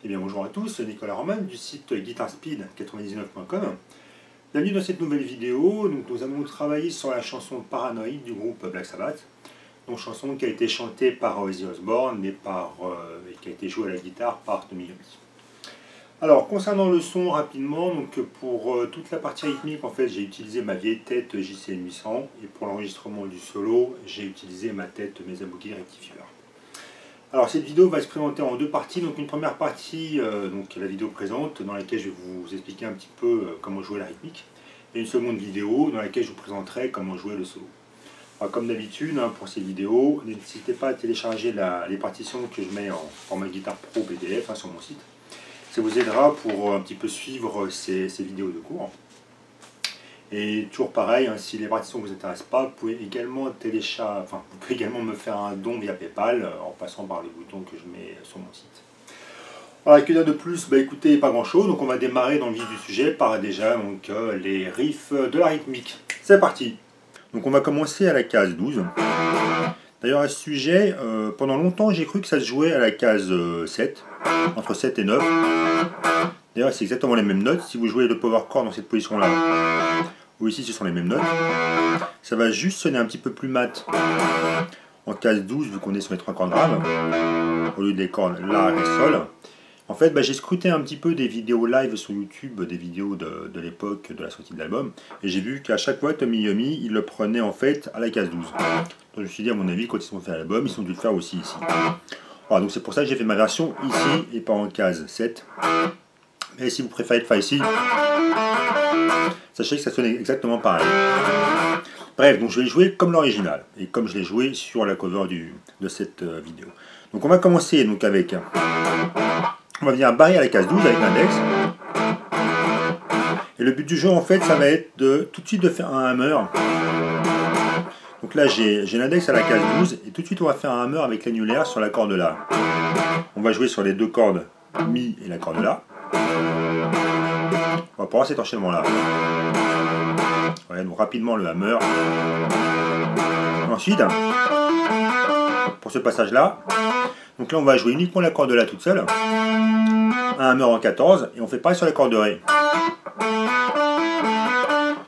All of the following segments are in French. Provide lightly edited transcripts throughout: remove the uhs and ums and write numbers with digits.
Eh bien bonjour à tous, c'est Nicolas Roman du site guitarspeed99.com. Bienvenue dans cette nouvelle vidéo. Donc, nous allons travailler sur la chanson Paranoid du groupe Black Sabbath. Donc chanson qui a été chantée par Ozzy Osbourne et qui a été jouée à la guitare par Tommy Yomi. Alors concernant le son rapidement, donc pour toute la partie rythmique en fait j'ai utilisé ma vieille tête JCM 800 et pour l'enregistrement du solo j'ai utilisé ma tête Mesa Boogie Rectifier. Alors cette vidéo va se présenter en deux parties. Donc une première partie, donc la vidéo présente, dans laquelle je vais vous expliquer un petit peu comment jouer la rythmique. Et une seconde vidéo dans laquelle je vous présenterai comment jouer le solo. Alors, comme d'habitude, pour ces vidéos, n'hésitez pas à télécharger les partitions que je mets en format guitare pro PDF sur mon site. Ça vous aidera pour un petit peu suivre ces vidéos de cours. Et toujours pareil, si les partitions ne vous intéressent pas, vous pouvez également me faire un don via PayPal en passant par les boutons que je mets sur mon site. Voilà, que dire de plus? Écoutez, pas grand chose, donc on va démarrer dans le vif du sujet par déjà les riffs de la rythmique. C'est parti! Donc on va commencer à la case 12. D'ailleurs à ce sujet, pendant longtemps j'ai cru que ça se jouait à la case 7, entre 7 et 9. D'ailleurs c'est exactement les mêmes notes, si vous jouez le power chord dans cette position là, ou ici ce sont les mêmes notes, ça va juste sonner un petit peu plus mat en case 12 vu qu'on est sur les 3 cordes graves, au lieu des cordes La, Ré, Sol. En fait j'ai scruté un petit peu des vidéos live sur YouTube, des vidéos de l'époque de la sortie de l'album, et j'ai vu qu'à chaque fois Tommy Yomi il le prenait en fait à la case 12. Donc je me suis dit à mon avis quand ils ont fait l'album ils ont dû le faire aussi ici. Voilà, donc c'est pour ça que j'ai fait ma version ici et pas en case 7. Mais si vous préférez le faire ici, sachez que ça sonne exactement pareil. Bref, donc je vais jouer comme l'original, et comme je l'ai joué sur la cover de cette vidéo. Donc on va commencer donc avec... On va venir barrer à la case 12 avec l'index. Et le but du jeu en fait, ça va être tout de suite de faire un hammer. Donc là j'ai l'index à la case 12, et tout de suite on va faire un hammer avec l'annulaire sur la corde La. On va jouer sur les deux cordes Mi et la corde La. On va pouvoir cet enchaînement là. Ouais, donc rapidement le hammer. Ensuite, pour ce passage là, donc là on va jouer uniquement la corde La toute seule. Un hammer en 14, et on fait pareil sur la corde Ré.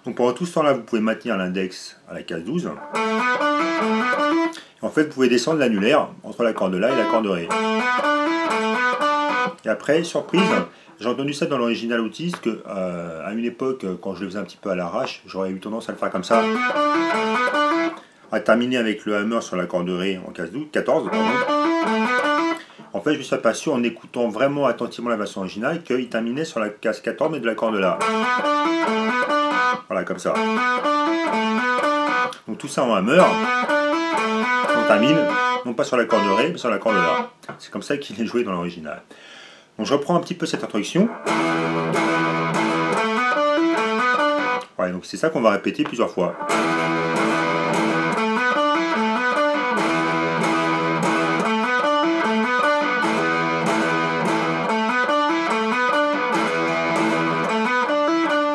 Donc pendant tout ce temps là vous pouvez maintenir l'index à la case 12. Et en fait vous pouvez descendre l'annulaire entre la corde La et la corde Ré. Et après, surprise, j'ai entendu ça dans l'original autiste que à une époque, quand je le faisais un petit peu à l'arrache, j'aurais eu tendance à le faire comme ça, à terminer avec le hammer sur la corde Ré en case 14. En fait, je me suis aperçu en écoutant vraiment attentivement la version originale qu'il terminait sur la case 14 mais de la corde La. Voilà, comme ça. Donc tout ça en hammer. On termine, non pas sur la corde Ré, mais sur la corde La. C'est comme ça qu'il est joué dans l'original. Donc je reprends un petit peu cette introduction. Ouais, donc c'est ça qu'on va répéter plusieurs fois.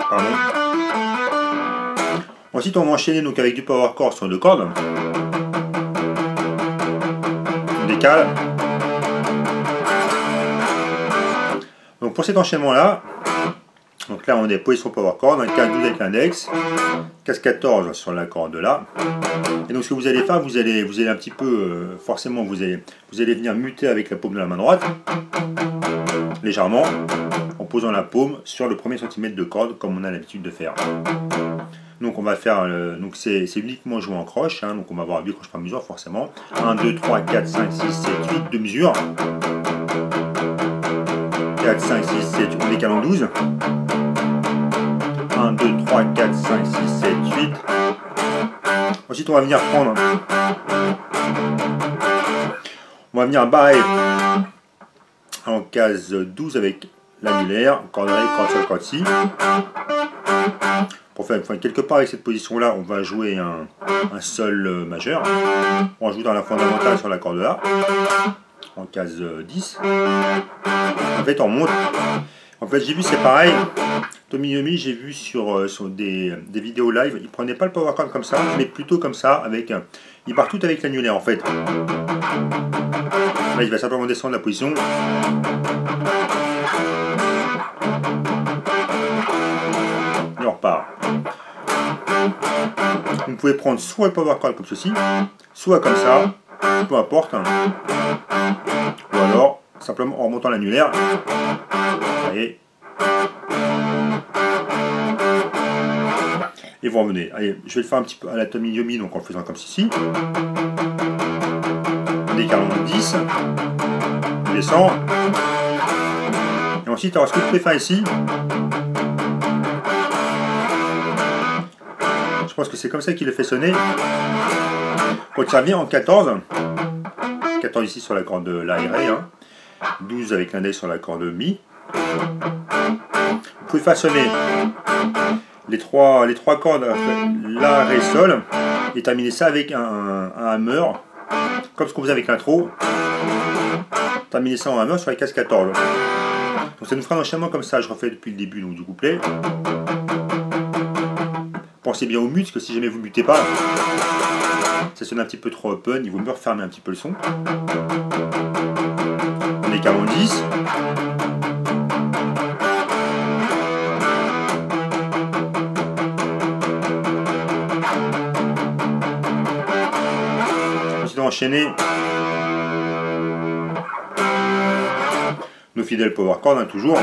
Pardon. Ensuite on va enchaîner donc avec du power chord sur deux cordes. On décale. Donc pour cet enchaînement là, donc là on est position power chord, un case 12 avec l'index, case 14 sur la corde La. Et donc ce que vous allez faire, vous allez un petit peu, forcément vous allez venir muter avec la paume de la main droite, légèrement, en posant la paume sur le premier centimètre de corde comme on a l'habitude de faire. Donc on va faire, donc c'est uniquement joué en croche, donc on va avoir 8 croches par mesure forcément. 1, 2, 3, 4, 5, 6, 7, 8 de mesure. 4, 5, 6, 7, on décale en 12. 1, 2, 3, 4, 5, 6, 7, 8. Ensuite on va venir prendre, on va venir barrer en case 12 avec l'annulaire, corde Ré, corde Sol, corde Si. Pour faire quelque part avec cette position là, on va jouer un Sol majeur. On va jouer dans la fondamentale sur la corde La, en case 10. En fait on monte. En fait j'ai vu c'est pareil, Tommy Yomi, j'ai vu sur des vidéos live, il prenait pas le power chord comme ça, mais plutôt comme ça, avec il part tout avec l'annulaire en fait. Là, il va simplement descendre la position. Et on repart. Vous pouvez prendre soit le power chord comme ceci, soit comme ça, peu importe. Ou alors, simplement en remontant l'annulaire. Vous voyez. Et vous revenez. Allez, je vais le faire un petit peu à la Tommy Yomi, donc en le faisant comme ceci. On décale en 10. On descend. Et ensuite, alors ce que je peux faire ici, je pense que c'est comme ça qu'il le fait sonner. Quand ça vient en 14, 14 ici sur la corde de La et Ré, 12 avec l'index sur la corde Mi. Vous pouvez faire sonner les trois cordes La, Ré, Sol et terminer ça avec un hammer, comme ce qu'on faisait avec l'intro. Terminer ça en hammer sur la case 14. Donc ça nous fera un enchaînement comme ça. Je refais depuis le début donc, du couplet. Pensez bien au mute, parce que si jamais vous ne mutez pas, ça sonne un petit peu trop open, il vaut mieux refermer un petit peu le son. On est 40-10. Ensuite, on va enchaîner nos fidèles power chords, toujours,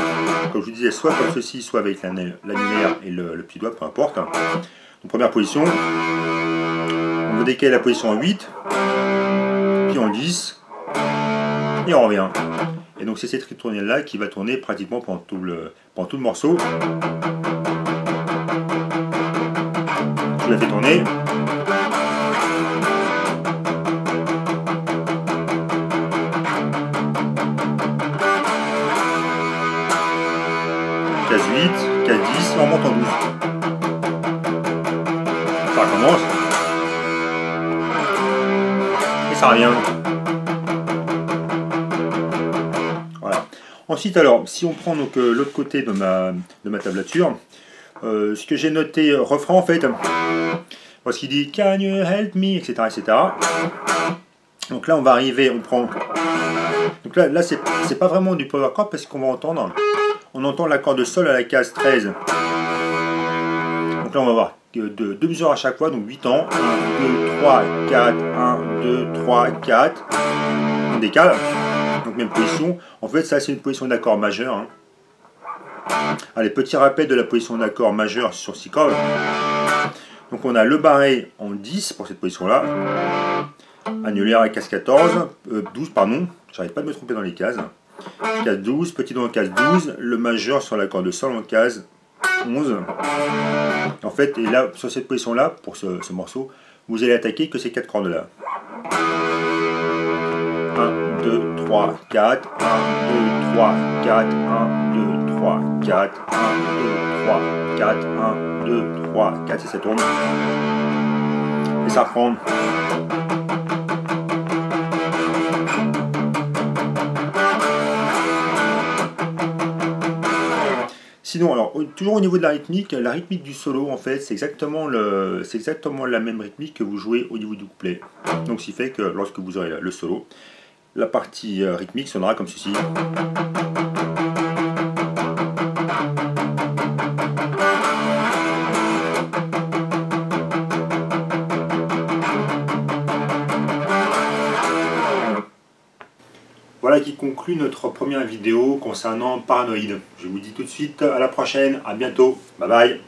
comme je vous disais, soit comme ceci, soit avec l'annulaire et le petit doigt, peu importe. Donc, première position, on va décaler la position en 8, puis en 10, et on revient. Et donc c'est cette ritournelle-là qui va tourner pratiquement pendant tout le morceau. Je la fais tourner. Case 8, case 10, et on monte en 12. Ça recommence. Et ça revient. Voilà. Ensuite, alors, si on prend l'autre côté de ma tablature, ce que j'ai noté, refrain en fait, parce qu'il dit Can you help me, etc., etc. Donc là, on va arriver, on prend. Donc là c'est pas vraiment du power chord parce qu'on va entendre. On entend l'accord de Sol à la case 13. Donc là, on va voir deux mesures à chaque fois, donc 8 temps. 1, 2, 3, 4, 1, 2, 3, 4. On décale. Donc même position. En fait, ça, c'est une position d'accord majeur. Allez, petit rappel de la position d'accord majeur sur 6 cordes. Donc on a le barré en 10 pour cette position-là. Annulaire à case 14. 12, pardon. J'arrête pas de me tromper dans les cases. Case 12, petit do en case 12, le majeur sur l'accord de Sol en case 11. En fait, et là, sur cette position-là, pour ce morceau, vous allez attaquer que ces 4 cordes-là. 1, 2, 3, 4, 1, 2, 3, 4, 1, 2, 3, 4, 1, 2, 3, 4, 1, 2, 3, 4, et ça tourne. Et ça reprend. Sinon, alors, toujours au niveau de la rythmique du solo, en fait, c'est exactement la même rythmique que vous jouez au niveau du couplet. Donc, ce qui fait que lorsque vous aurez le solo, la partie rythmique sonnera comme ceci. Voilà qui conclut notre première vidéo concernant Paranoid. Je vous dis tout de suite à la prochaine, à bientôt, bye bye.